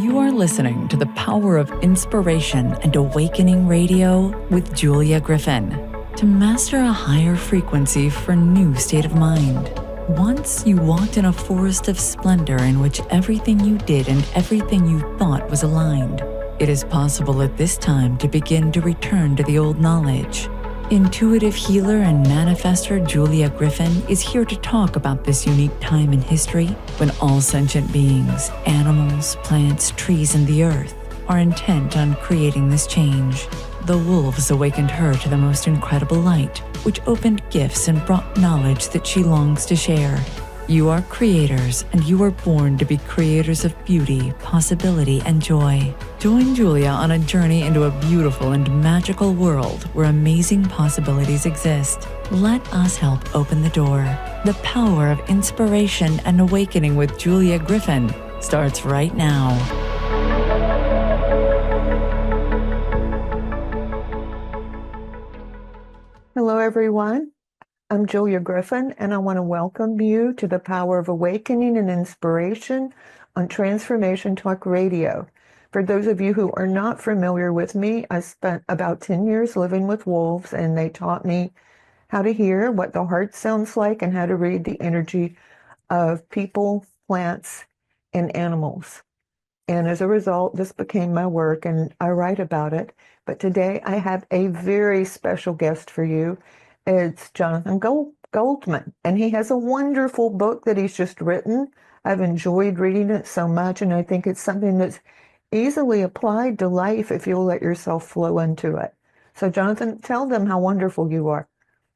You are listening to the Power of Inspiration and Awakening Radio with Julia Griffin. To master a higher frequency for a new state of mind. Once you walked in a forest of splendor in which everything you did and everything you thought was aligned. It is possible at this time to begin to return to the old knowledge. Intuitive healer and manifester Julia Griffin is here to talk about this unique time in history when all sentient beings, animals, plants, trees, and the earth are intent on creating this change. The wolves awakened her to the most incredible light, which opened gifts and brought knowledge that she longs to share. You are creators, and you are born to be creators of beauty, possibility, and joy. Join Julia on a journey into a beautiful and magical world where amazing possibilities exist. Let us help open the door. The Power of Inspiration and Awakening with Julia Griffin starts right now. Hello, everyone. I'm Julia Griffin, and I want to welcome you to the Power of Awakening and Inspiration on Transformation Talk Radio. For those of you who are not familiar with me, I spent about 10 years living with wolves, and they taught me how to hear what the heart sounds like and how to read the energy of people, plants, and animals. And as a result, this became my work, and I write about it. But today I have a very special guest for you. It's Jonathan Goldman, and he has a wonderful book that he's just written. I've enjoyed reading it so much, and I think it's something that's easily applied to life if you'll let yourself flow into it. So, Jonathan, tell them how wonderful you are.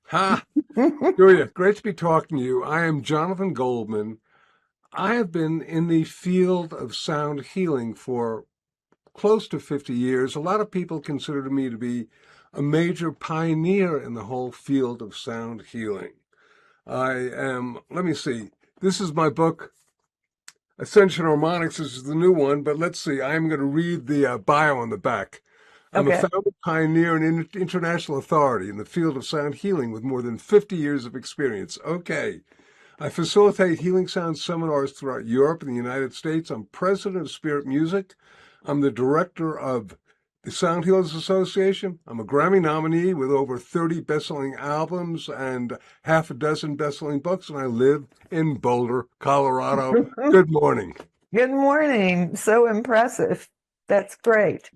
Ha! Julia, great to be talking to you. I am Jonathan Goldman. I have been in the field of sound healing for close to 50 years. A lot of people consider me to be a major pioneer in the whole field of sound healing. This is my book, Ascension Harmonics. This is the new one, but let's see, I'm going to read the bio on the back. I'm a founding pioneer and international authority in the field of sound healing with more than 50 years of experience. Okay. I facilitate healing sound seminars throughout Europe and the United States. I'm president of Spirit Music. I'm the director of the Sound Healers Association. I'm a Grammy nominee with over 30 best-selling albums and half a dozen best-selling books, and I live in Boulder, Colorado. Good morning. Good morning. So impressive. That's great.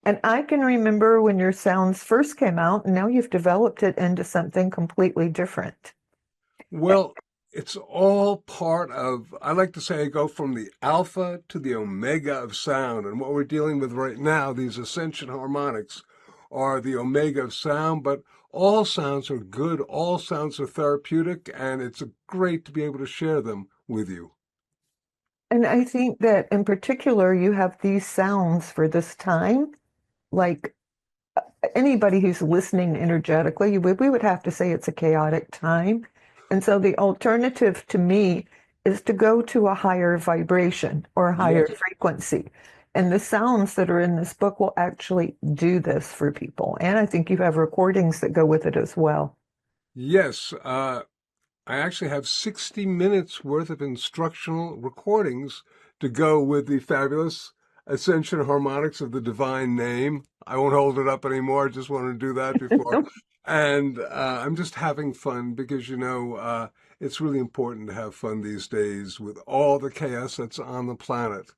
And I can remember when your sounds first came out, and now you've developed it into something completely different. Well, it's all part of, I like to say I go from the alpha to the omega of sound. And what we're dealing with right now, these Ascension harmonics, are the omega of sound. But all sounds are good. All sounds are therapeutic. And it's great to be able to share them with you. And I think that in particular, you have these sounds for this time. Like anybody who's listening energetically, we would have to say it's a chaotic time. And so the alternative to me is to go to a higher vibration or higher frequency. And the sounds that are in this book will actually do this for people. And I think you have recordings that go with it as well. Yes. I actually have 60 minutes worth of instructional recordings to go with the fabulous Ascension harmonics of the divine name. I won't hold it up anymore. I just wanted to do that before. And I'm just having fun because, it's really important to have fun these days with all the chaos that's on the planet.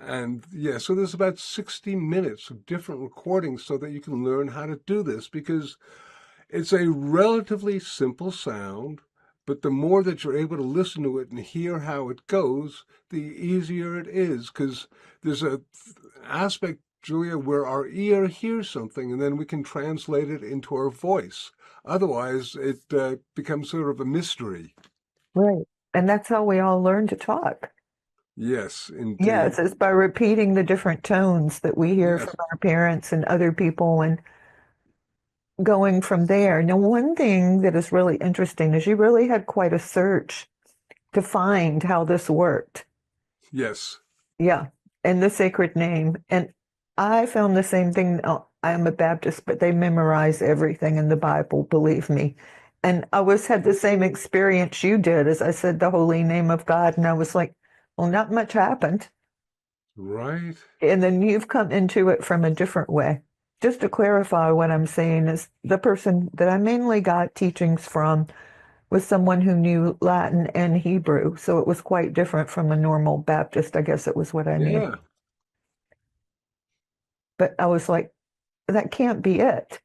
And so there's about 60 minutes of different recordings so that you can learn how to do this because it's a relatively simple sound, but the more that you're able to listen to it and hear how it goes, the easier it is because there's an aspect, Julia, where our ear hears something and then we can translate it into our voice. Otherwise, it becomes sort of a mystery. Right. And that's how we all learn to talk. Yes, indeed. Yes, it's by repeating the different tones that we hear from our parents and other people and going from there. Now, one thing that is really interesting is you really had quite a search to find how this worked. Yes. Yeah, and the sacred name. And I found the same thing. I'm a Baptist, but they memorize everything in the Bible, believe me. And I had the same experience you did as I said the holy name of God. And I was like, well, not much happened. Right. And then you've come into it from a different way. Just to clarify, what I'm saying is the person that I mainly got teachings from was someone who knew Latin and Hebrew. So it was quite different from a normal Baptist, I guess it was what I knew. Yeah. But I was like, that can't be it.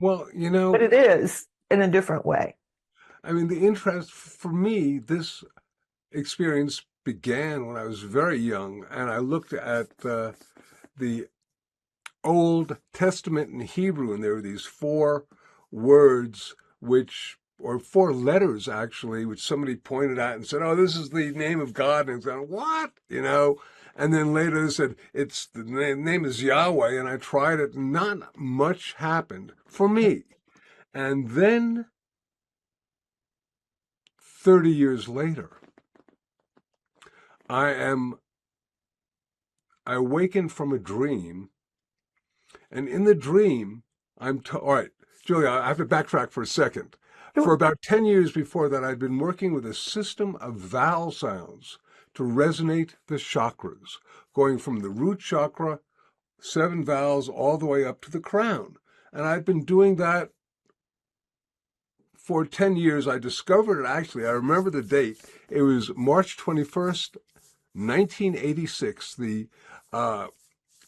Well, But it is in a different way. I mean, the interest for me, this experience began when I was very young, and I looked at the Old Testament in Hebrew, and there were these four words or four letters actually, which somebody pointed out and said, "Oh, this is the name of God." And it's going, "What?" And then later they said, "It's the name is Yahweh." And I tried it. Not much happened for me. And then 30 years later, I awakened from a dream, and in the dream, all right, Julia, I have to backtrack for a second. For about 10 years before that, I'd been working with a system of vowel sounds to resonate the chakras, going from the root chakra, 7 vowels, all the way up to the crown. And I'd been doing that for 10 years. I discovered it actually, I remember the date. It was March 21st, 1986, the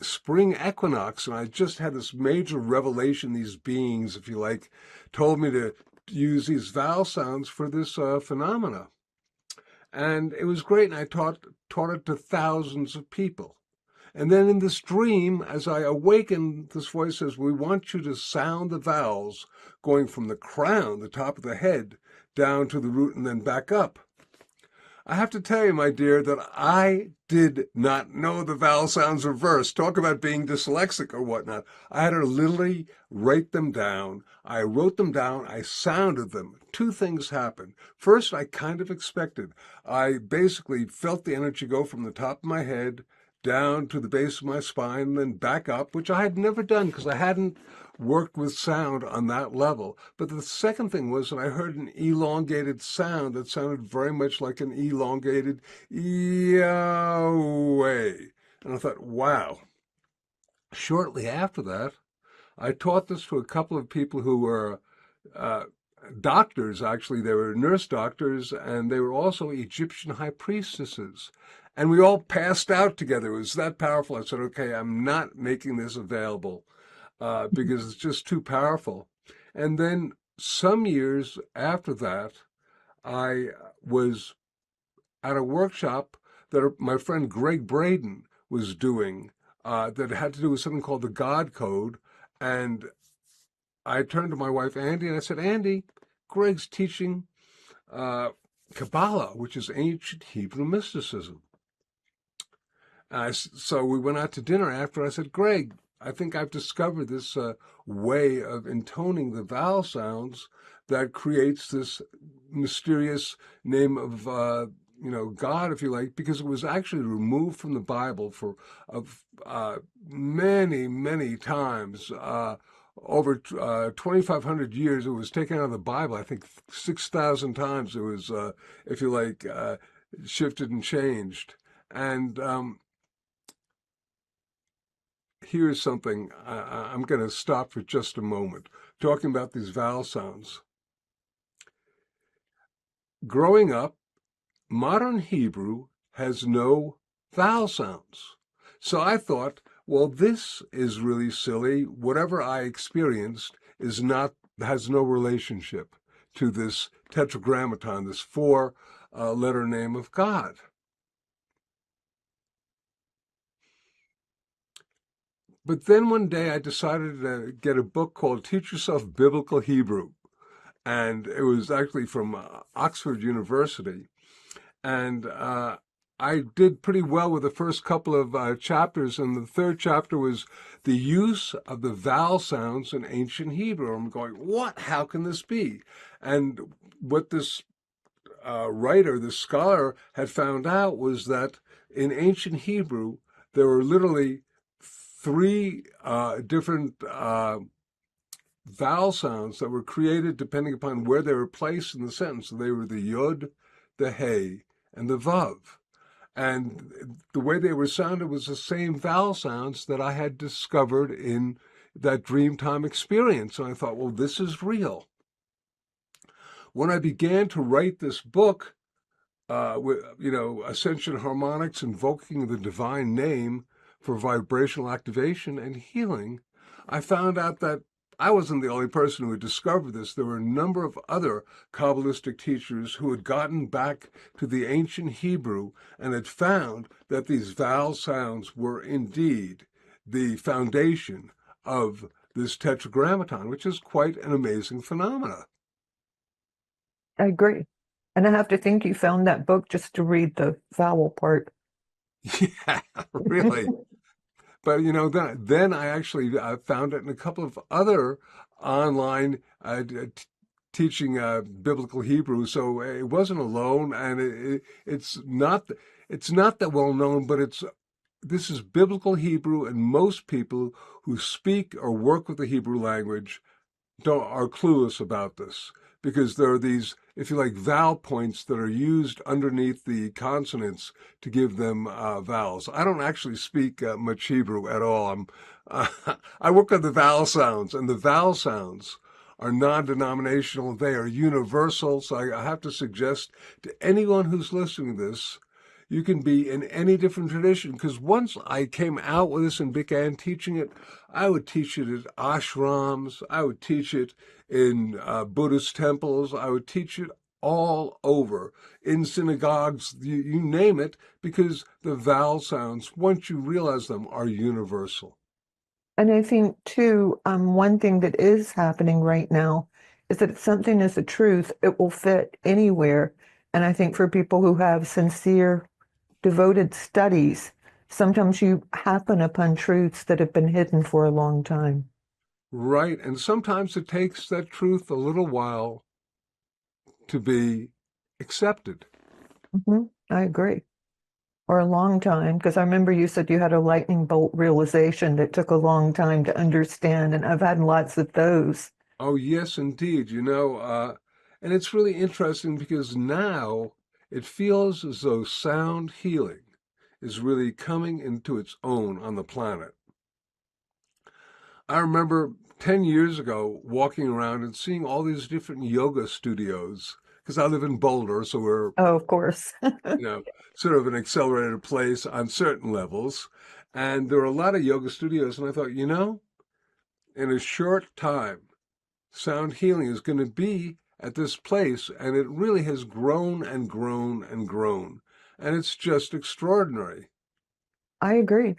spring equinox, and I just had this major revelation. These beings, if you like, told me to use these vowel sounds for this phenomena. And it was great, and I taught it to thousands of people. And then in this dream, as I awakened, this voice says, "We want you to sound the vowels going from the crown, the top of the head, down to the root and then back up." I have to tell you, my dear, that I did not know the vowel sounds reversed. Talk about being dyslexic or whatnot. I had to literally write them down. I wrote them down. I sounded them. Two things happened. First, I kind of expected. I basically felt the energy go from the top of my head down to the base of my spine and then back up, which I had never done because I hadn't worked with sound on that level. But the second thing was that I heard an elongated sound that sounded very much like an elongated Yahweh. And I thought, wow. Shortly after that, I taught this to a couple of people who were doctors, actually. They were nurse doctors, and they were also Egyptian high priestesses. And we all passed out together. It was that powerful. I said, okay, I'm not making this available because it's just too powerful. And then some years after that, I was at a workshop that my friend Greg Braden was doing that had to do with something called the God Code. And I turned to my wife, Andy, and I said, "Andy, Greg's teaching Kabbalah, which is ancient Hebrew mysticism." So we went out to dinner after. I said, "Greg, I think I've discovered this way of intoning the vowel sounds that creates this mysterious name of God, if you like, because it was actually removed from the Bible for many, many times. Over 2,500 years, it was taken out of the Bible. I think 6,000 times it was, if you like, shifted and changed. And here's something, I'm going to stop for just a moment, talking about these vowel sounds. Growing up, modern Hebrew has no vowel sounds. So I thought, well, this is really silly. Whatever I experienced has no relationship to this tetragrammaton, this four-letter name of God. But then one day I decided to get a book called Teach Yourself Biblical Hebrew. And it was actually from Oxford University. And I did pretty well with the first couple of chapters. And the third chapter was the use of the vowel sounds in ancient Hebrew. I'm going, what? How can this be? And what this writer, this scholar, had found out was that in ancient Hebrew, there were literally three different vowel sounds that were created depending upon where they were placed in the sentence. So they were the yod, the hey, and the vav. And the way they were sounded was the same vowel sounds that I had discovered in that Dreamtime experience. And I thought, well, this is real. When I began to write this book, Ascension harmonics, invoking the divine name for vibrational activation and healing, I found out that I wasn't the only person who had discovered this. There were a number of other Kabbalistic teachers who had gotten back to the ancient Hebrew and had found that these vowel sounds were indeed the foundation of this tetragrammaton, which is quite an amazing phenomena. I agree. And I have to think you found that book just to read the vowel part. Yeah, really. But then I actually found it in a couple of other online teaching biblical Hebrew. So it wasn't alone, and it's not that well known, but this is biblical Hebrew, and most people who speak or work with the Hebrew language are clueless about this, because there are these, if you like, vowel points that are used underneath the consonants to give them vowels. I don't actually speak much Hebrew at all. I work on the vowel sounds, and the vowel sounds are non-denominational. They are universal. So I have to suggest to anyone who's listening to this, you can be in any different tradition, because once I came out with this and began teaching it, I would teach it at ashrams, I would teach it in Buddhist temples, I would teach it all over, in synagogues, you name it, because the vowel sounds, once you realize them, are universal. And I think, too, one thing that is happening right now is that if something is a truth, it will fit anywhere. And I think for people who have sincere devoted studies, sometimes you happen upon truths that have been hidden for a long time. Right, and sometimes it takes that truth a little while to be accepted. I agree. Or a long time, because I remember you said you had a lightning bolt realization that took a long time to understand, and I've had lots of those. Oh, yes, indeed. And it's really interesting because now it feels as though sound healing is really coming into its own on the planet. I remember 10 years ago walking around and seeing all these different yoga studios, because I live in Boulder, so we're, Oh, of course. you know, sort of an accelerated place on certain levels. And there were a lot of yoga studios, and I thought, in a short time, sound healing is going to be at this place, and it really has grown and grown and grown, and it's just extraordinary. I agree.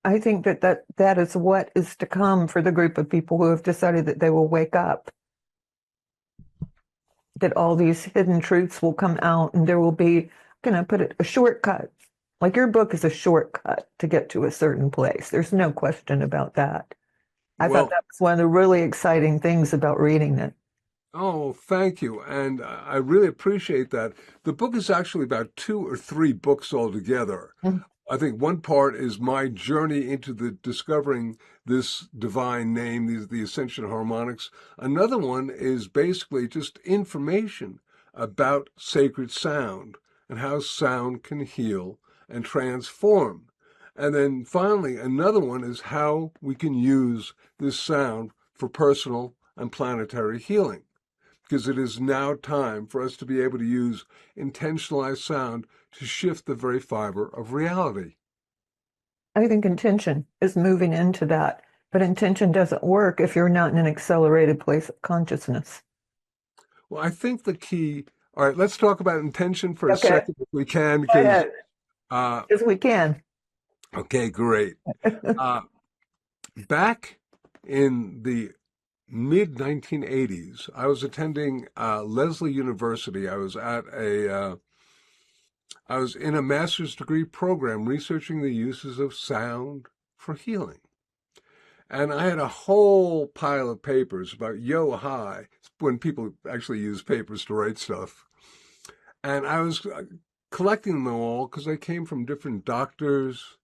I think that is what is to come for the group of people who have decided that they will wake up, that all these hidden truths will come out, and there will be, can I put it, a shortcut. Like your book is a shortcut to get to a certain place. There's no question about that. I thought Well, that was one of the really exciting things about reading it. oh, thank you, and I really appreciate that. The book is actually about 2 or 3 books altogether. Mhm. I think one part is my journey into the discovering this divine name, the Ascension harmonics. Another one is basically just information about sacred sound and how sound can heal and transform. And then finally, another one is how we can use this sound for personal and planetary healing, because it is now time for us to be able to use intentionalized sound to shift the very fiber of reality. I think intention is moving into that, but intention doesn't work if you're not in an accelerated place of consciousness. Well, I think the key, all right, let's talk about intention for a Okay, second if we can, go because, ahead. uh, As we can. okay, great. Uh, Back in the mid 1980s, I was attending Lesley University. I was in a master's degree program researching the uses of sound for healing. And I had a whole pile of papers about yo hi, when people actually use papers to write stuff. And I was collecting them all because they came from different doctors,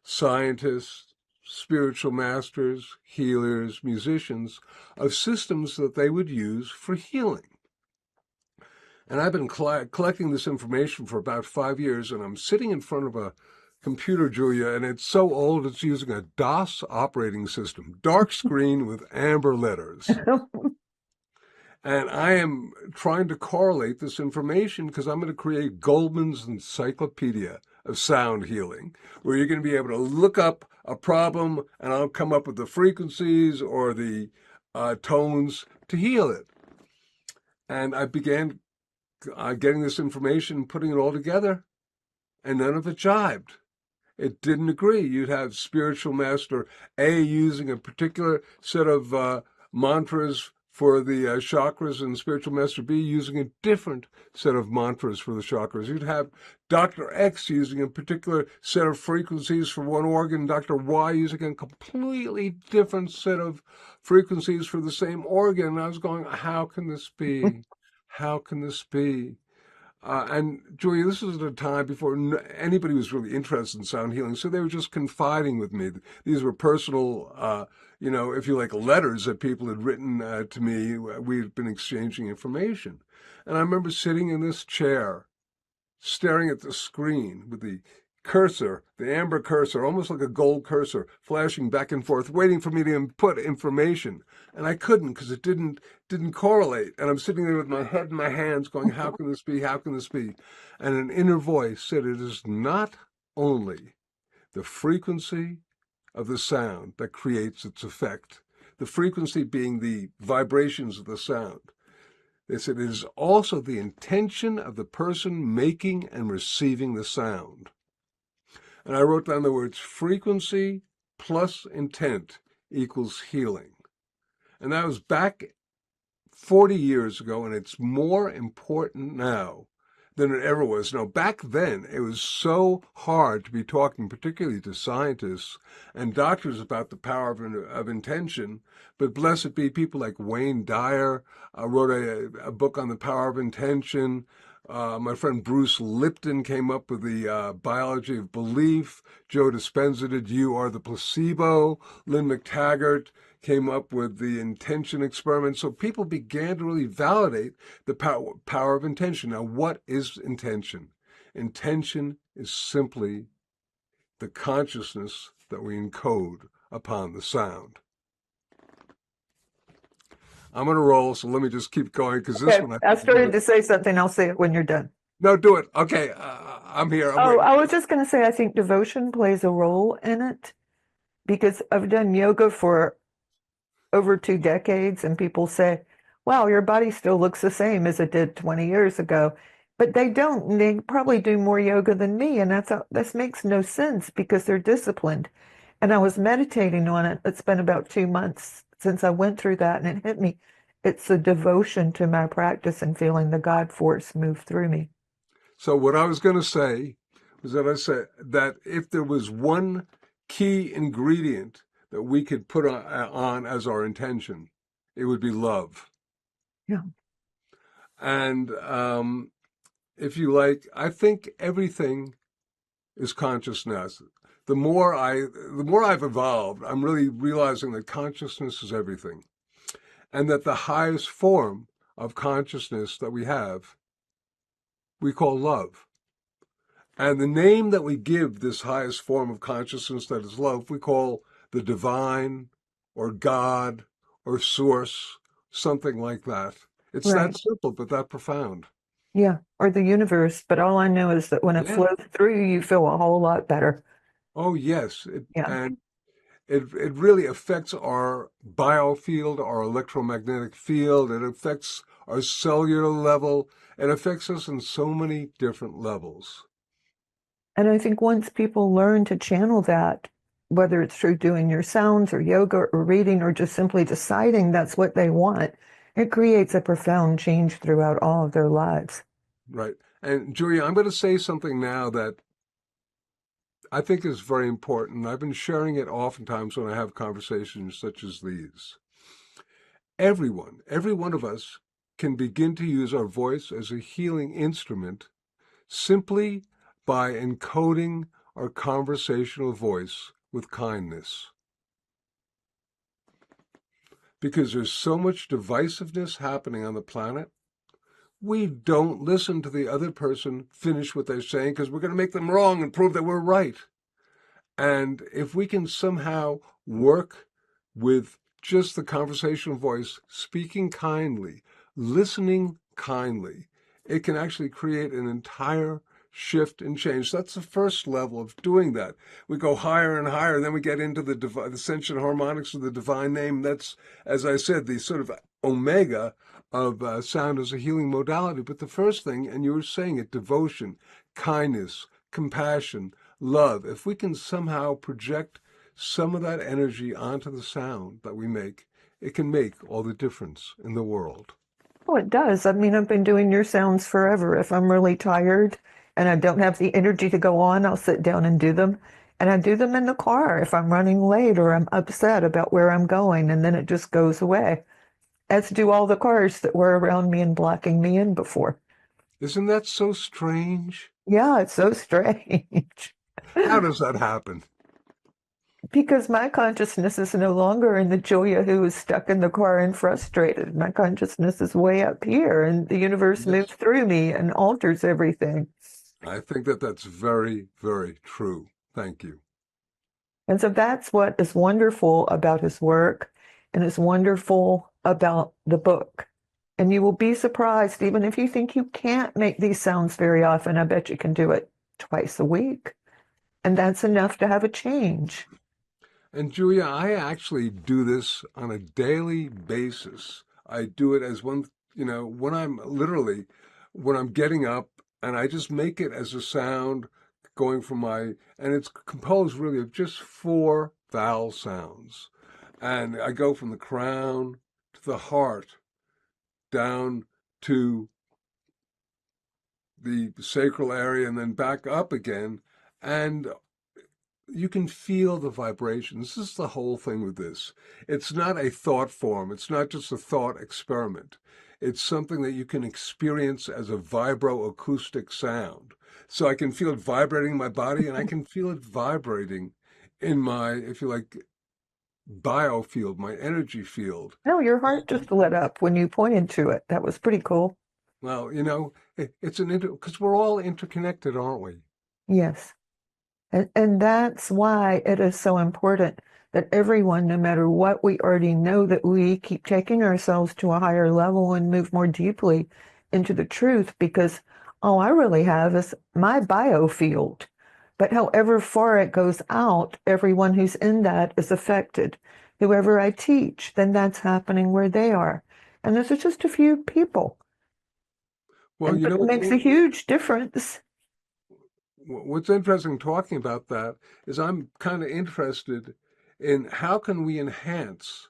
scientists, spiritual masters, healers, musicians, of systems that they would use for healing. And I've been collecting this information for about 5 years, and I'm sitting in front of a computer, Julia, and it's so old it's using a DOS operating system, dark screen with amber letters. And I am trying to correlate this information because I'm going to create Goldman's Encyclopedia of Sound Healing, where you're going to be able to look up a problem and I'll come up with the frequencies or the tones to heal it. And I began getting this information, putting it all together, and none of it jibed. It didn't agree. You'd have spiritual master A using a particular set of mantras for the chakras, and spiritual master B using a different set of mantras for the chakras. You'd have Dr. X using a particular set of frequencies for one organ, Dr. Y using a completely different set of frequencies for the same organ. And I was going, how can this be? How can this be? And Julia, this was at a time before anybody was really interested in sound healing, so they were just confiding with me. These were personal, if you like, letters that people had written to me. We had been exchanging information. And I remember sitting in this chair, staring at the screen with the cursor, the amber cursor, almost like a gold cursor, flashing back and forth, waiting for me to input information. And I couldn't because it didn't correlate. And I'm sitting there with my head in my hands going, how can this be? How can this be? And an inner voice said, it is not only the frequency of the sound that creates its effect, the frequency being the vibrations of the sound. They said it is also the intention of the person making and receiving the sound. And I wrote down the words frequency plus intent equals healing. And that was back 40 years ago, and it's more important now than it ever was. Now, back then, it was so hard to be talking, particularly to scientists and doctors, about the power of intention. But blessed be people like Wayne Dyer wrote a book on the power of intention. My friend Bruce Lipton came up with the biology of belief. Joe Dispenza did You Are the Placebo. Lynn McTaggart came up with the intention experiment. So people began to really validate the power of intention. Now, what is intention? Intention is simply the consciousness that we encode upon the sound. I'm going to roll, so let me just keep going because this one... I started to say something. I'll say it when you're done. No, do it. Okay, I'm here. I was just going to say I think devotion plays a role in it because I've done yoga for over 2 decades, and people say, wow, your body still looks the same as it did 20 years ago. But they don't. And they probably do more yoga than me, and that makes no sense because they're disciplined. And I was meditating on it. It's been about 2 months since I went through that, and it hit me. It's a devotion to my practice and feeling the God force move through me. So what I was going to say was that I said that if there was one key ingredient that we could put on as our intention, it would be love. Yeah. And if you like, I think everything is consciousness. The more I've evolved, I'm really realizing that consciousness is everything. And that the highest form of consciousness that we have, we call love. And the name that we give this highest form of consciousness that is love, we call the divine or God or source, something like that. It's Right. that simple, but that profound. Yeah, or the universe. But all I know is that when it flows through you, you feel a whole lot better. Oh, yes. Yeah. And it really affects our biofield, our electromagnetic field. It affects our cellular level. It affects us in so many different levels. And I think once people learn to channel that, whether it's through doing your sounds or yoga or reading or just simply deciding that's what they want, it creates a profound change throughout all of their lives. Right. And Julia, I'm going to say something now that I think is very important. I've been sharing it oftentimes when I have conversations such as these. Every one of us can begin to use our voice as a healing instrument simply by encoding our conversational voice with kindness. Because there's so much divisiveness happening on the planet. we don't listen to the other person finish what they're saying because we're going to make them wrong and prove that we're right. And if we can somehow work with just the conversational voice, speaking kindly, listening kindly, it can actually create an entire shift and change. That's the first level of doing that. We go higher and higher, and then we get into the Ascension harmonics of the divine name. That's, as I said, the sort of omega of sound as a healing modality. But the first thing, and you were saying it, devotion, kindness, compassion, love. If we can somehow project some of that energy onto the sound that we make, it can make all the difference in the world. Oh, it does. I mean, I've been doing your sounds forever. If I'm really tired and I don't have the energy to go on, I'll sit down and do them. And I do them in the car if I'm running late or I'm upset about where I'm going, and then it just goes away, as do all the cars that were around me and blocking me in before. Isn't that so strange? Yeah, it's so strange. How does that happen? Because my consciousness is no longer in the Julia who is stuck in the car and frustrated. My consciousness is way up here, and the universe Yes. moves through me and alters everything. I think that that's very, very true. Thank you. And so that's what is wonderful about his work and is wonderful about the book. And you will be surprised, even if you think you can't make these sounds very often, I bet you can do it twice a week. And that's enough to have a change. And Julia, I actually do this on a daily basis. I do it as one, when I'm getting up, and I just make it as a sound going from and it's composed really of just 4 vowel sounds. And I go from the crown to the heart, down to the sacral area, and then back up again. And you can feel the vibrations. This is the whole thing with this. It's not a thought form. It's not just a thought experiment. It's something that you can experience as a vibroacoustic sound. So I can feel it vibrating in my body, and I can feel it vibrating in my, if you like, biofield, my energy field. No, your heart just lit up when you pointed to it. That was pretty cool. Well, it's because we're all interconnected, aren't we? Yes. And that's why it is so important that everyone, no matter what we already know, that we keep taking ourselves to a higher level and move more deeply into the truth, because all I really have is my biofield. But however far it goes out, everyone who's in that is affected. Whoever I teach, then that's happening where they are. And this is just a few people. Well, But it makes a huge difference. What's interesting talking about that is I'm kind of interested in how can we enhance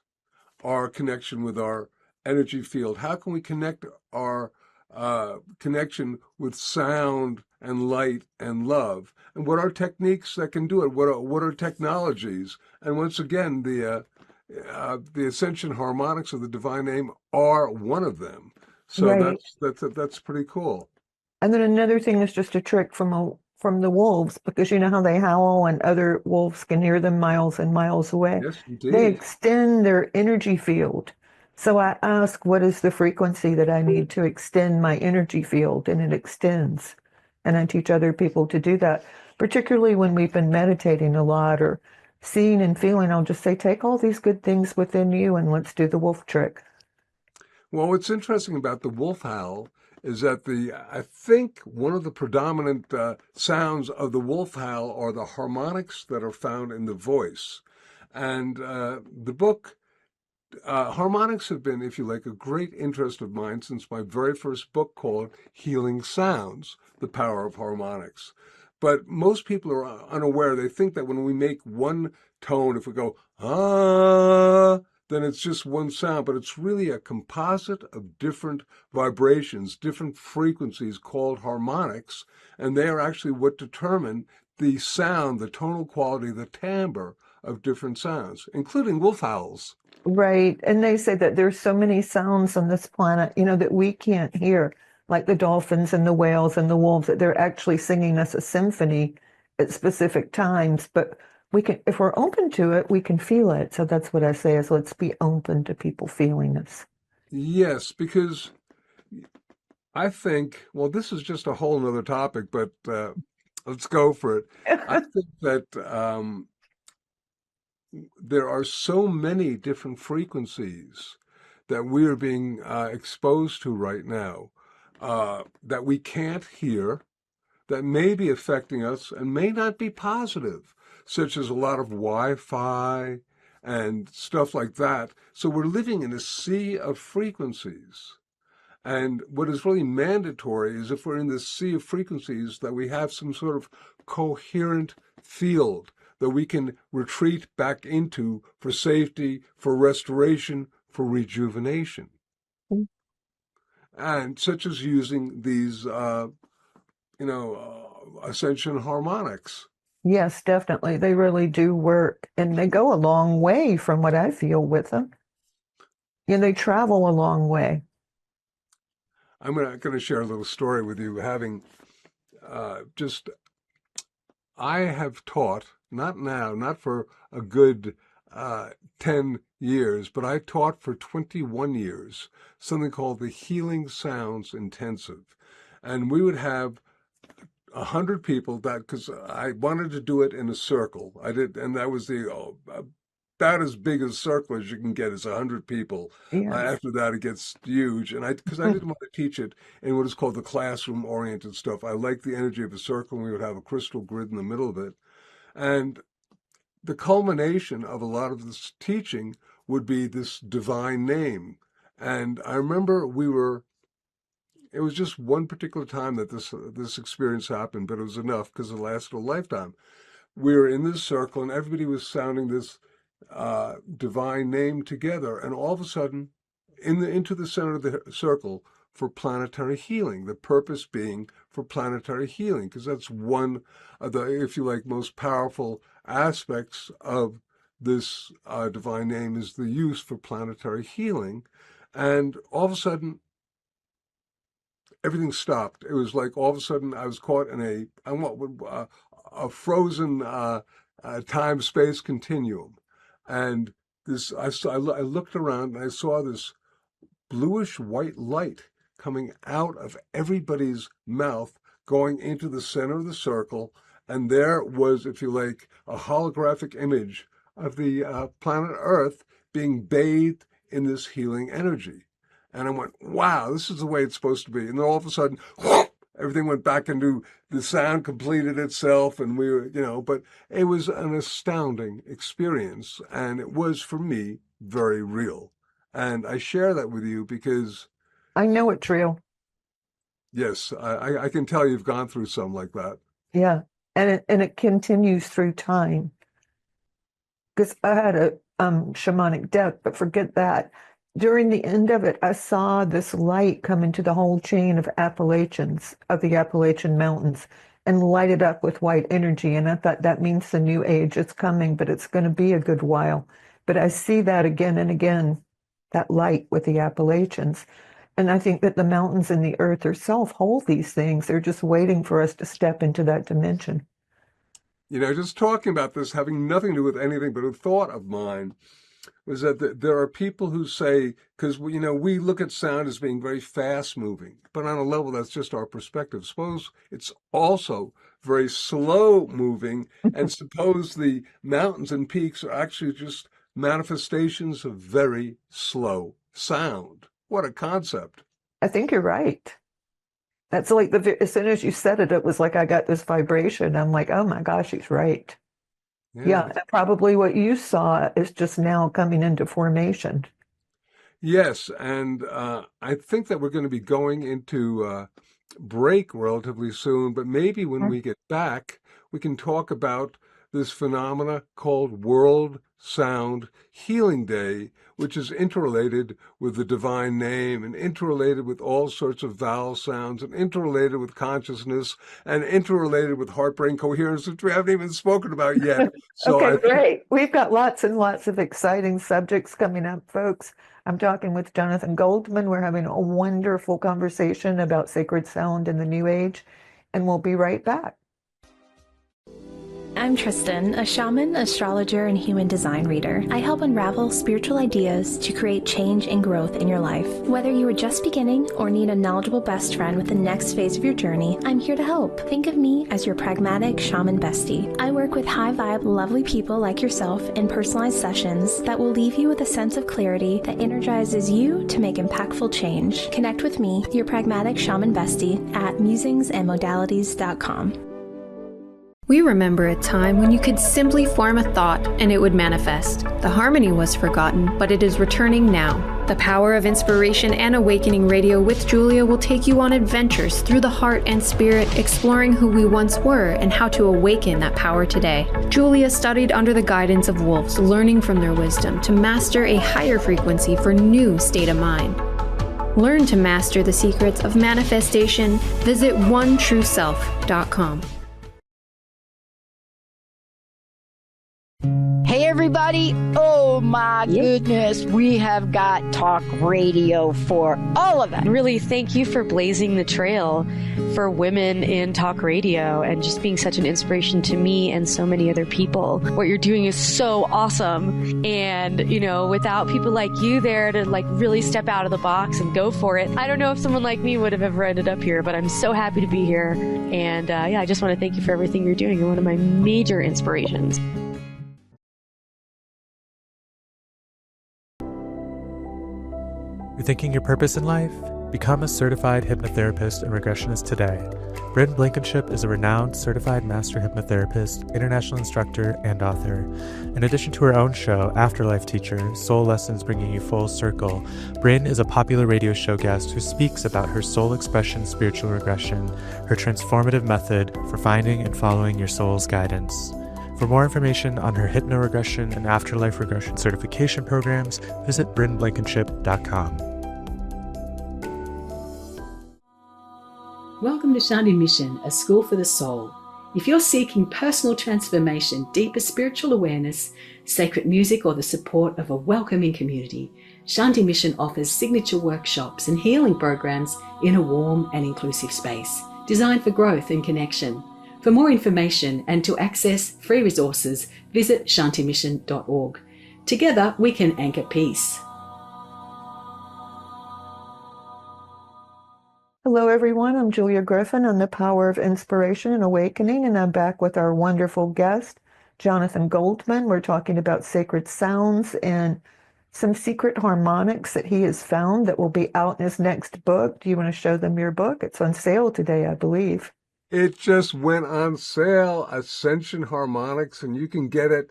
our connection with our energy field? How can we connect our connection with sound and light and love? And what are techniques that can do it? What are technologies? And once again, the Ascension harmonics of the divine name are one of them. So Right. that's pretty cool. And then another thing is just a trick from the wolves, because you know how they howl and other wolves can hear them miles and miles away. Yes, They indeed. extend their energy field. So I ask, what is the frequency that I need to extend my energy field? And it extends. And I teach other people to do that, particularly when we've been meditating a lot or seeing and feeling. I'll just say, take all these good things within you and let's do the wolf trick. Well, what's interesting about the wolf howl is that I think one of the predominant sounds of the wolf howl are the harmonics that are found in the voice. And the book, harmonics have been, if you like, a great interest of mine since my very first book called Healing Sounds, The Power of Harmonics. But most people are unaware. They think that when we make one tone, if we go, ah, then it's just one sound, but it's really a composite of different vibrations, different frequencies called harmonics, and they are actually what determine the sound, the tonal quality, the timbre of different sounds, including wolf howls. Right. And they say that there's so many sounds on this planet, that we can't hear, like the dolphins and the whales and the wolves, that they're actually singing us a symphony at specific times. But we can, if we're open to it, we can feel it. So that's what I say is let's be open to people feeling us. Yes, because I think, well, this is just a whole nother topic, but let's go for it. I think that there are so many different frequencies that we are being exposed to right now that we can't hear, that may be affecting us and may not be positive, such as a lot of Wi-Fi and stuff like that. So we're living in a sea of frequencies. And what is really mandatory is if we're in this sea of frequencies, that we have some sort of coherent field that we can retreat back into for safety, for restoration, for rejuvenation. And such as using these, Ascension harmonics. Yes, definitely. They really do work, and they go a long way from what I feel with them. And they travel a long way. I'm going to share a little story with you. Having just, I have taught, not now, not for a good 10 years, but I taught for 21 years something called the Healing Sounds Intensive. And we would have 100 people, that because I wanted to do it in a circle. I did, and that was about as big a circle as you can get is 100 people. Yes. After that, it gets huge, and because I didn't want to teach it in what is called the classroom-oriented stuff. I like the energy of a circle, and we would have a crystal grid in the middle of it, and the culmination of a lot of this teaching would be this divine name. And I remember it was just one particular time that this experience happened, but it was enough because it lasted a lifetime. We were in this circle, and everybody was sounding this divine name together, and all of a sudden, into the center of the circle for planetary healing. The purpose being for planetary healing, because that's one of the, if you like, most powerful aspects of this divine name is the use for planetary healing. And all of a sudden, everything stopped. It was like all of a sudden I was caught in a frozen time-space continuum. And I looked around and I saw this bluish white light coming out of everybody's mouth, going into the center of the circle. And there was, if you like, a holographic image of the planet Earth being bathed in this healing energy. And I went, wow, this is the way it's supposed to be. And then all of a sudden, everything went back into the sound completed itself. And we were, but it was an astounding experience. And it was, for me, very real. And I share that with you because I know it's real. Yes, I can tell you've gone through some like that. Yeah. And it continues through time. Because I had a shamanic death, but forget that. During the end of it, I saw this light come into the whole chain of Appalachians, of the Appalachian Mountains, and light it up with white energy. And I thought that means the new age is coming, but it's going to be a good while. But I see that again and again, that light with the Appalachians. And I think that the mountains and the earth herself hold these things. They're just waiting for us to step into that dimension. Just talking about this, having nothing to do with anything but a thought of mine, was that there are people who say, because we look at sound as being very fast moving, but on a level that's just our perspective. Suppose it's also very slow moving, and suppose the mountains and peaks are actually just manifestations of very slow sound. What a concept. I think you're right. That's like as soon as you said it, it was like I got this vibration. I'm like, oh my gosh, he's right. Yeah, probably what you saw is just now coming into formation. Yes, and I think that we're going to be going into break relatively soon, but maybe when we get back, we can talk about this phenomena called World Sound Healing Day, which is interrelated with the divine name and interrelated with all sorts of vowel sounds and interrelated with consciousness and interrelated with heart-brain coherence, which we haven't even spoken about yet. So Okay, great. We've got lots and lots of exciting subjects coming up, folks. I'm talking with Jonathan Goldman. We're having a wonderful conversation about sacred sound in the New Age, and we'll be right back. I'm Tristan, a shaman, astrologer, and human design reader. I help unravel spiritual ideas to create change and growth in your life. Whether you are just beginning or need a knowledgeable best friend with the next phase of your journey, I'm here to help. Think of me as your pragmatic shaman bestie. I work with high-vibe, lovely people like yourself in personalized sessions that will leave you with a sense of clarity that energizes you to make impactful change. Connect with me, your pragmatic shaman bestie, at musingsandmodalities.com. We remember a time when you could simply form a thought and it would manifest. The harmony was forgotten, but it is returning now. The Power of Inspiration and Awakening Radio with Julia will take you on adventures through the heart and spirit, exploring who we once were and how to awaken that power today. Julia studied under the guidance of wolves, learning from their wisdom to master a higher frequency for new state of mind. Learn to master the secrets of manifestation. Visit onetrueself.com. Hey everybody, oh my goodness, we have got talk radio for all of us. Really, thank you for blazing the trail for women in talk radio and just being such an inspiration to me and so many other people. What you're doing is so awesome. And, you know, without people like you there to like really step out of the box and go for it, I don't know if someone like me would have ever ended up here, but I'm so happy to be here. And I just want to thank you for everything you're doing. You're one of my major inspirations. You're thinking your purpose in life? Become a certified hypnotherapist and regressionist today. Bryn Blankenship is a renowned certified master hypnotherapist, international instructor, and author. In addition to her own show, Afterlife Teacher, Soul Lessons Bringing You Full Circle, Bryn is a popular radio show guest who speaks about her soul expression spiritual regression, her transformative method for finding and following your soul's guidance. For more information on her hypnoregression and afterlife regression certification programs, visit brynblankenship.com. Welcome to Shanti Mission, a school for the soul. If you're seeking personal transformation, deeper spiritual awareness, sacred music, or the support of a welcoming community, Shanti Mission offers signature workshops and healing programs in a warm and inclusive space, designed for growth and connection. For more information and to access free resources, visit shantimission.org. Together, we can anchor peace. Hello, everyone. I'm Julia Griffin on the Power of Inspiration and Awakening, and I'm back with our wonderful guest, Jonathan Goldman. We're talking about sacred sounds and some secret harmonics that he has found that will be out in his next book. Do you want to show them your book? It's on sale today, I believe. It just went on sale, Ascension Harmonics, and you can get it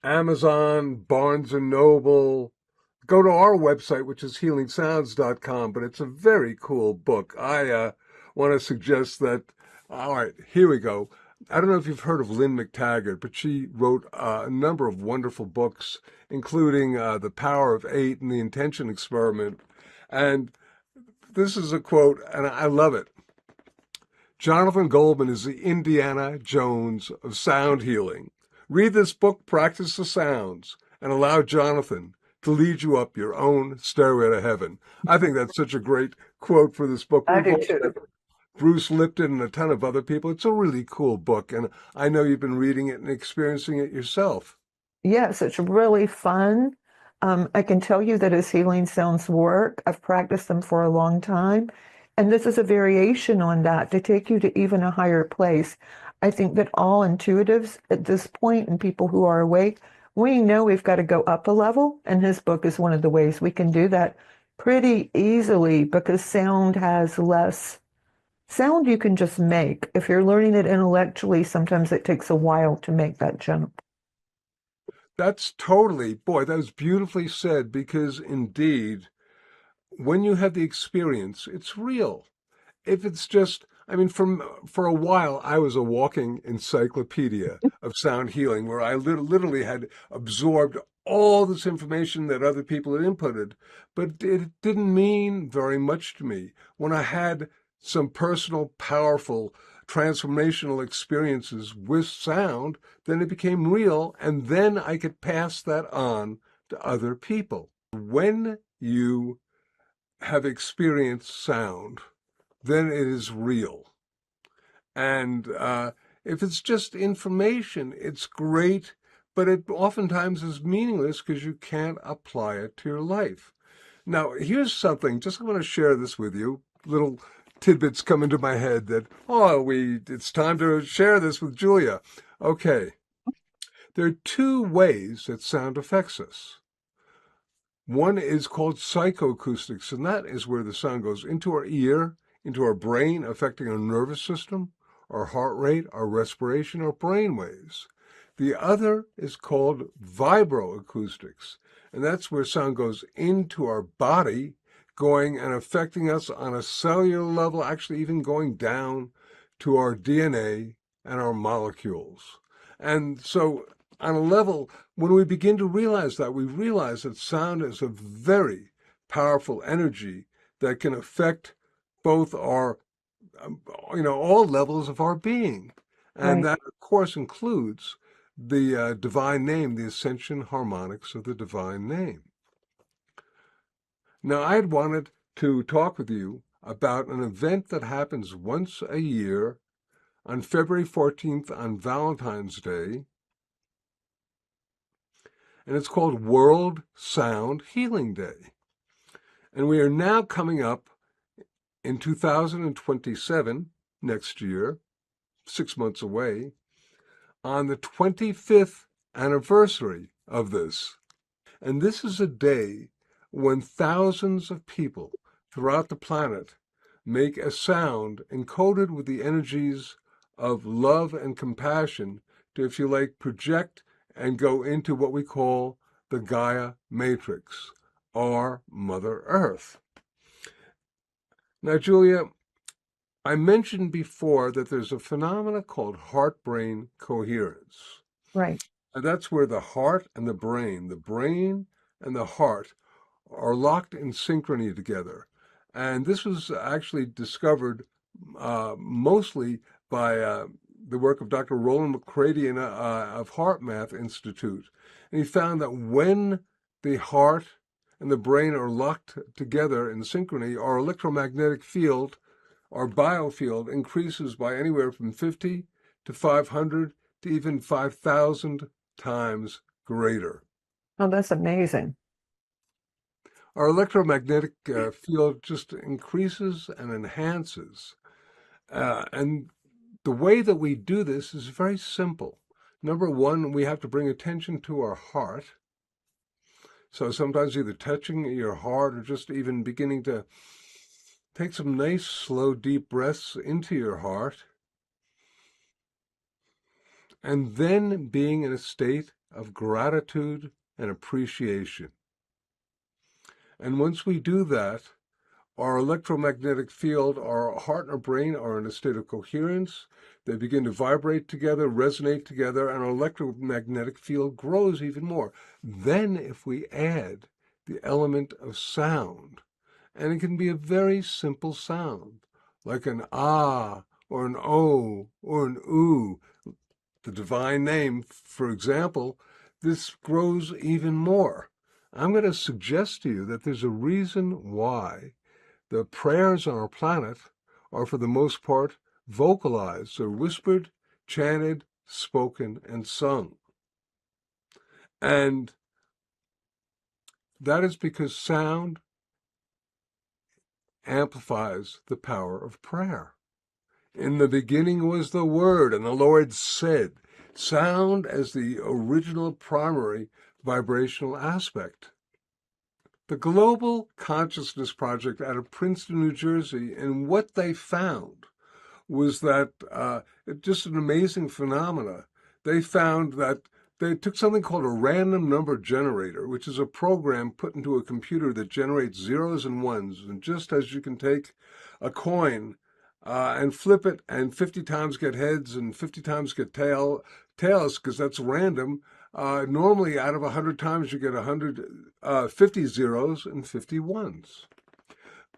Amazon, Barnes & Noble. Go to our website, which is healingsounds.com, but it's a very cool book. I want to suggest that, all right, here we go. I don't know if you've heard of Lynn McTaggart, but she wrote a number of wonderful books, including The Power of Eight and The Intention Experiment. And this is a quote, and I love it. Jonathan Goldman is the Indiana Jones of sound healing. Read this book, practice the sounds, and allow Jonathan to lead you up your own stairway to heaven. I think that's such a great quote for this book. I do too. Bruce Lipton and a ton of other people. It's a really cool book, and I know you've been reading it and experiencing it yourself. Yes, it's really fun. I can tell you that his healing sounds work. I've practiced them for a long time. And this is a variation on that to take you to even a higher place. I think that all intuitives at this point and people who are awake, we know we've got to go up a level. And his book is one of the ways we can do that pretty easily because sound has less. Sound you can just make. If you're learning it intellectually, sometimes it takes a while to make that jump. That's totally, boy, that was beautifully said, because indeed, when you have the experience, it's real. If it's just, I mean, for a while, I was a walking encyclopedia of sound healing, where I literally had absorbed all this information that other people had inputted, but it didn't mean very much to me. When I had some personal, powerful, transformational experiences with sound, then it became real, and then I could pass that on to other people. When you have experienced sound, then it is real. And If it's just information, it's great, but it oftentimes is meaningless because you can't apply it to your life. Now, here's something, just I want to share this with you. Little tidbits come into my head that, it's time to share this with Julia. Okay. There are two ways that sound affects us. One is called psychoacoustics, and that is where the sound goes into our ear, into our brain, affecting our nervous system, our heart rate, our respiration, our brain waves. The other is called vibroacoustics, and that's where sound goes into our body, going and affecting us on a cellular level, actually even going down to our DNA and our molecules. And so on a level, when we begin to realize that, we realize that sound is a very powerful energy that can affect both our, all levels of our being. And that, of course, includes the divine name, the Ascension harmonics of the divine name. Now, I had wanted to talk with you about an event that happens once a year on February 14th on Valentine's Day, and it's called World Sound Healing Day. And we are now coming up in 2027, next year, 6 months away, on the 25th anniversary of this. And this is a day when thousands of people throughout the planet make a sound encoded with the energies of love and compassion to, if you like, project and go into what we call the Gaia Matrix, our Mother Earth. Now, Julia, I mentioned before that there's a phenomena called heart-brain coherence. Right. And that's where the heart and the brain and the heart are locked in synchrony together. And this was actually discovered mostly by the work of Dr. Roland McCrady of Heart Math Institute. And he found that when the heart and the brain are locked together in synchrony, our electromagnetic field, our biofield, increases by anywhere from 50 to 500 to even 5,000 times greater. Oh, that's amazing. Our electromagnetic field just increases and enhances. And the way that we do this is very simple. Number one, we have to bring attention to our heart. So sometimes either touching your heart or just even beginning to take some nice, slow, deep breaths into your heart. And then being in a state of gratitude and appreciation. And once we do that, our electromagnetic field, our heart and our brain are in a state of coherence. They begin to vibrate together, resonate together, and our electromagnetic field grows even more. Then if we add the element of sound, and it can be a very simple sound, like an ah, or an oh, or an ooh, the divine name, for example, this grows even more. I'm going to suggest to you that there's a reason why the prayers on our planet are, for the most part, vocalized, so whispered, chanted, spoken, and sung. And that is because sound amplifies the power of prayer. In the beginning was the Word, and the Lord said, sound as the original primary vibrational aspect. The Global Consciousness Project out of Princeton, New Jersey, and what they found was that just an amazing phenomena. They found that they took something called a random number generator, which is a program put into a computer that generates zeros and ones. And just as you can take a coin and flip it and 50 times get heads and 50 times get tails, because that's random, normally out of 100 times you get 50 zeros and 50 ones.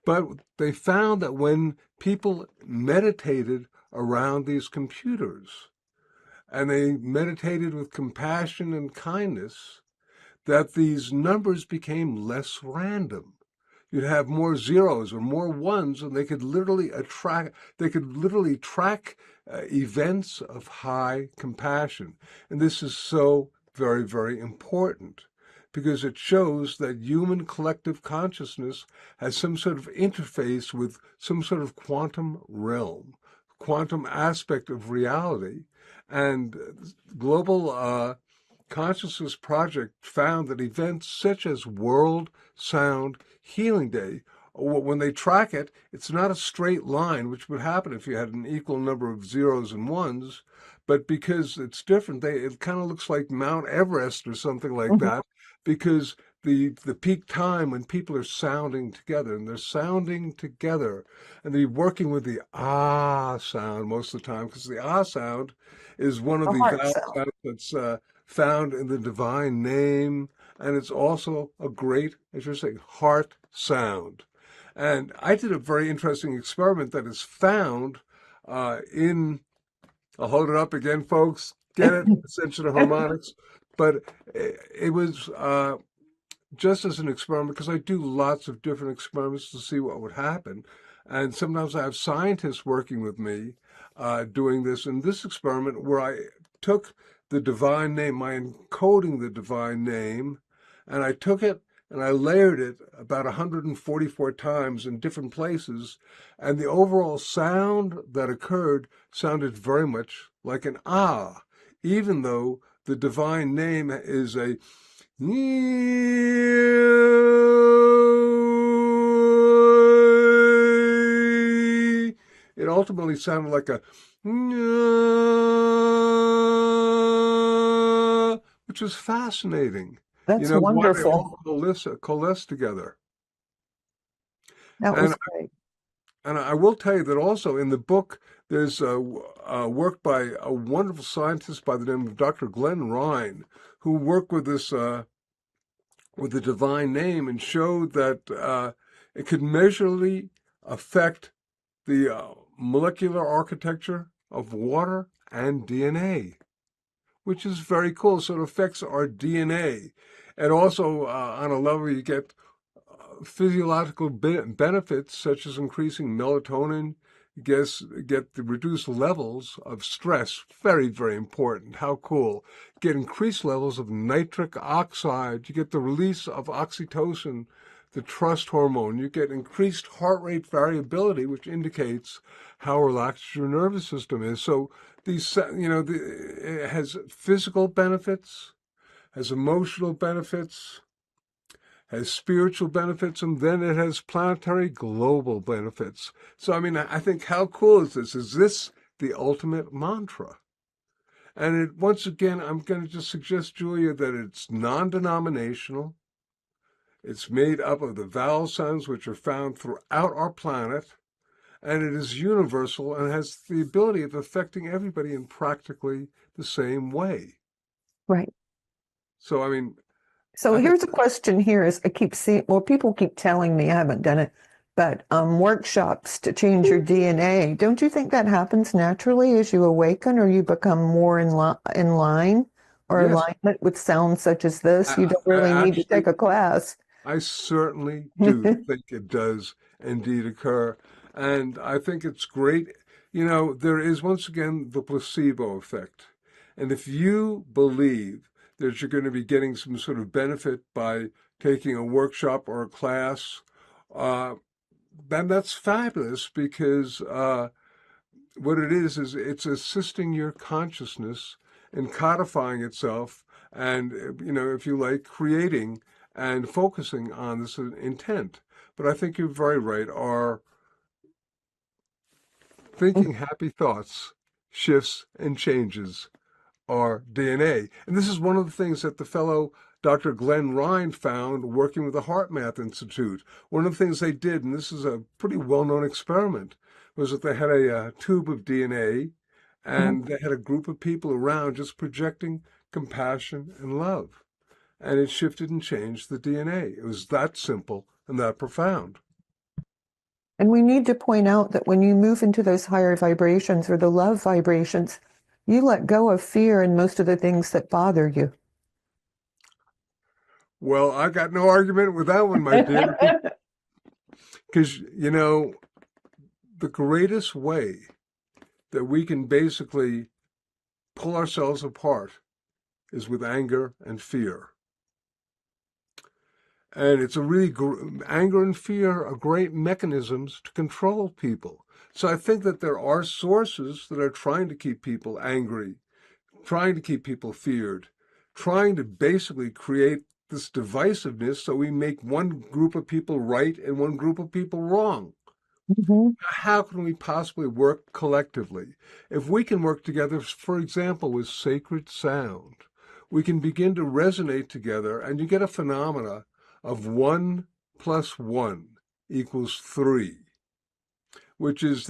But they found that when people meditated around these computers, and they meditated with compassion and kindness, that these numbers became less random. you'd have more zeros or more ones, and they could literally track events of high compassion. And this is so very, very important, because it shows that human collective consciousness has some sort of interface with some sort of quantum realm, quantum aspect of reality. And Global Consciousness Project found that events such as World Sound Healing Day, when they track it, it's not a straight line, which would happen if you had an equal number of zeros and ones, but because it's different, it kind of looks like Mount Everest or something like that, because the peak time when people are sounding together, and they're sounding together, and they're working with the ah sound most of the time, because the ah sound is one of A the heart vowel sound. sounds that's found in the divine name, and it's also a great, as you're saying, heart sound. And I did a very interesting experiment that is found in, I'll hold it up again, folks, get it, Ascension of harmonics, but it was just as an experiment, because I do lots of different experiments to see what would happen. And sometimes I have scientists working with me doing this. In this experiment, where I took the divine name, my encoding the divine name, and I took it and I layered it about 144 times in different places, and the overall sound that occurred sounded very much like an ah, even though the divine name is a it ultimately sounded like a which was fascinating. That's Why they wonderful. all coalesce together. That And was great. And I will tell you that also in the book, there's work by a wonderful scientist by the name of Dr. Glenn Ryan, who worked with this with the divine name, and showed that it could measurably affect the molecular architecture of water and DNA, which is very cool. So it affects our DNA. And also on a level, you get physiological benefits, such as increasing melatonin, get the reduced levels of stress. Very, very important. How cool. Get increased levels of nitric oxide. You get the release of oxytocin, the trust hormone. You get increased heart rate variability, which indicates how relaxed your nervous system is. So these, it has physical benefits, has emotional benefits, has spiritual benefits, and then it has planetary global benefits. So, I think, how cool is this? Is this the ultimate mantra? And once again, I'm going to just suggest, Julia, that it's non-denominational. It's made up of the vowel sounds which are found throughout our planet, and it is universal and has the ability of affecting everybody in practically the same way. Right. So, So here's a question here is I keep seeing, well, people keep telling me, I haven't done it, but workshops to change your DNA. Don't you think that happens naturally as you awaken, or you become more in line or Yes. alignment with sounds such as this? You don't really need to take a class. I certainly do think it does indeed occur. And I think it's great. There is, once again, the placebo effect. And if you believe that you're going to be getting some sort of benefit by taking a workshop or a class, then that's fabulous, because what it is it's assisting your consciousness in codifying itself and, if you like, creating and focusing on this intent. But I think you're very right. Our thinking happy thoughts shifts and changes our DNA. And this is one of the things that the fellow Dr. Glenn Ryan found working with the Heart Math Institute. One of the things they did, and this is a pretty well-known experiment, was that they had a tube of DNA, and they had a group of people around just projecting compassion and love. And it shifted and changed the DNA. It was that simple and that profound. And we need to point out that when you move into those higher vibrations or the love vibrations, you let go of fear and most of the things that bother you. Well, I got no argument with that one, my dear. Because, you know, the greatest way that we can basically pull ourselves apart is with anger and fear. And it's a really, anger and fear are great mechanisms to control people. So I think that there are sources that are trying to keep people angry, trying to keep people feared, trying to basically create this divisiveness so we make one group of people right and one group of people wrong. Mm-hmm. How can we possibly work collectively? If we can work together, for example, with sacred sound, we can begin to resonate together, and you get a phenomena of 1 + 1 = 3, which is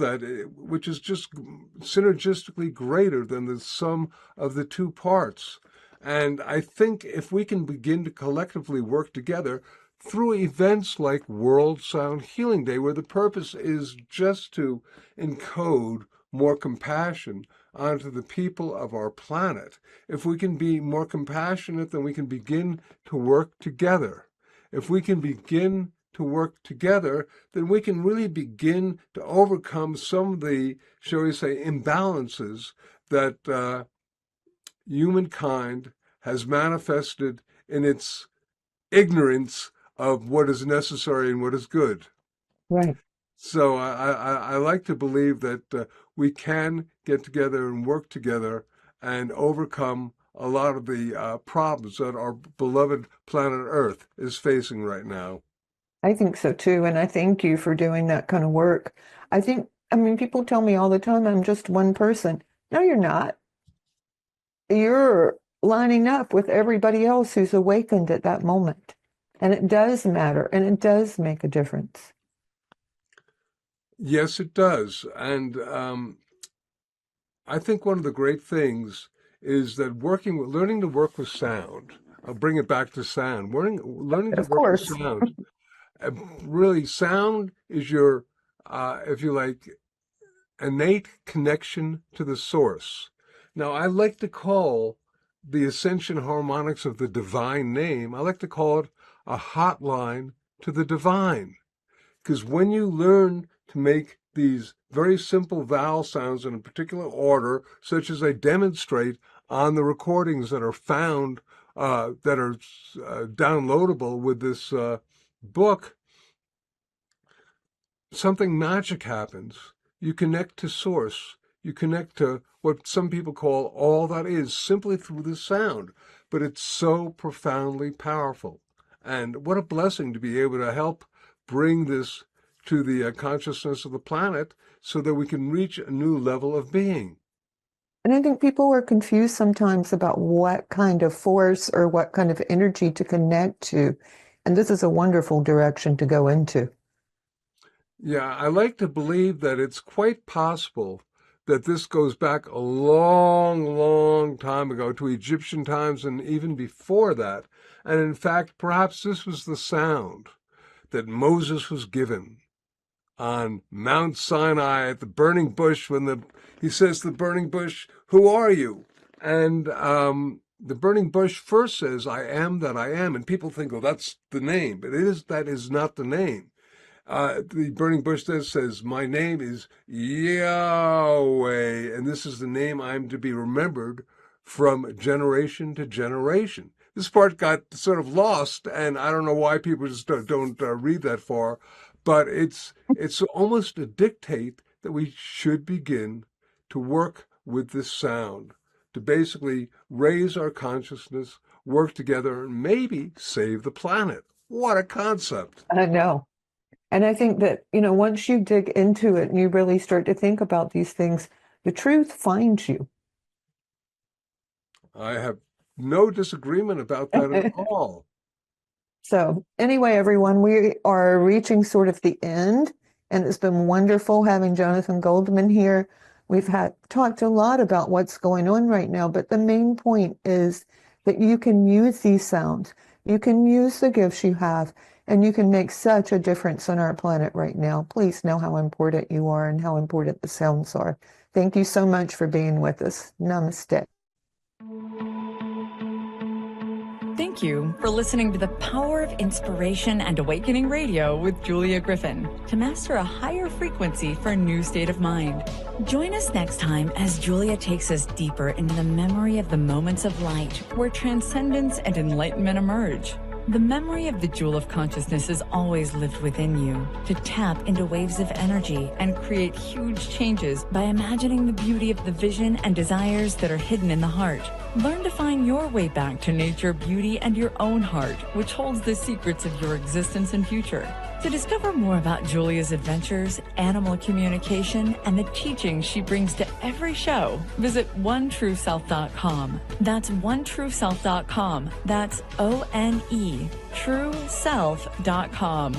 just synergistically greater than the sum of the two parts. And I think if we can begin to collectively work together through events like World Sound Healing Day, where the purpose is just to encode more compassion onto the people of our planet, if we can be more compassionate, then we can begin to work together. If we can begin to work together, then we can really begin to overcome some of the, shall we say, imbalances that humankind has manifested in its ignorance of what is necessary and what is good. Right. So I like to believe that we can get together and work together and overcome a lot of the problems that our beloved planet Earth is facing right now. I think so too. And I thank you for doing that kind of work. I mean, people tell me all the time, I'm just one person. No, you're not. You're lining up with everybody else who's awakened at that moment. And it does matter, and it does make a difference. Yes, it does. And I think one of the great things is that learning to work with sound. I'll bring it back to sound. Learning to Of work with course. sound. Really, sound is your, if you like, innate connection to the source. Now, I like to call the Ascension harmonics of the divine name, I like to call it a hotline to the divine. Because when you learn to make these very simple vowel sounds in a particular order, such as I demonstrate on the recordings that are found, that are downloadable with this book, something magic happens. You connect to source. You connect to what some people call all that is simply through the sound. But it's so profoundly powerful. And what a blessing to be able to help bring this to the consciousness of the planet so that we can reach a new level of being. And I think people are confused sometimes about what kind of force or what kind of energy to connect to. And this is a wonderful direction to go into. Yeah, I like to believe that it's quite possible that this goes back a long, long time ago to Egyptian times and even before that. And in fact, perhaps this was the sound that Moses was given on Mount Sinai at the burning bush when he says to the burning bush, "Who are you?" And the burning bush first says, "I am that I am." And people think, "Oh, that's the name." But that is not the name. The burning bush then says, "My name is Yahweh, and this is the name I'm to be remembered from generation to generation." This part got sort of lost, and I don't know why people just don't read that far, but it's almost a dictate that we should begin to work with this sound, to basically raise our consciousness, work together, and maybe save the planet. What a concept. I know. And I think that, once you dig into it and you really start to think about these things, the truth finds you. I have no disagreement about that at all. So anyway, everyone, we are reaching sort of the end, and it's been wonderful having Jonathan Goldman here. We've talked a lot about what's going on right now, but the main point is that you can use these sounds. You can use the gifts you have, and you can make such a difference on our planet right now. Please know how important you are and how important the sounds are. Thank you so much for being with us. Namaste. Thank you for listening to the Power of Inspiration and Awakening Radio with Julia Griffin to master a higher frequency for a new state of mind. Join us next time as Julia takes us deeper into the memory of the moments of light where transcendence and enlightenment emerge. The memory of the jewel of consciousness has always lived within you to tap into waves of energy and create huge changes by imagining the beauty of the vision and desires that are hidden in the heart. Learn to find your way back to nature, beauty, and your own heart, which holds the secrets of your existence and future. To discover more about Julia's adventures, animal communication, and the teachings she brings to every show, visit onetrueself.com. That's onetrueself.com. That's ONE, trueself.com.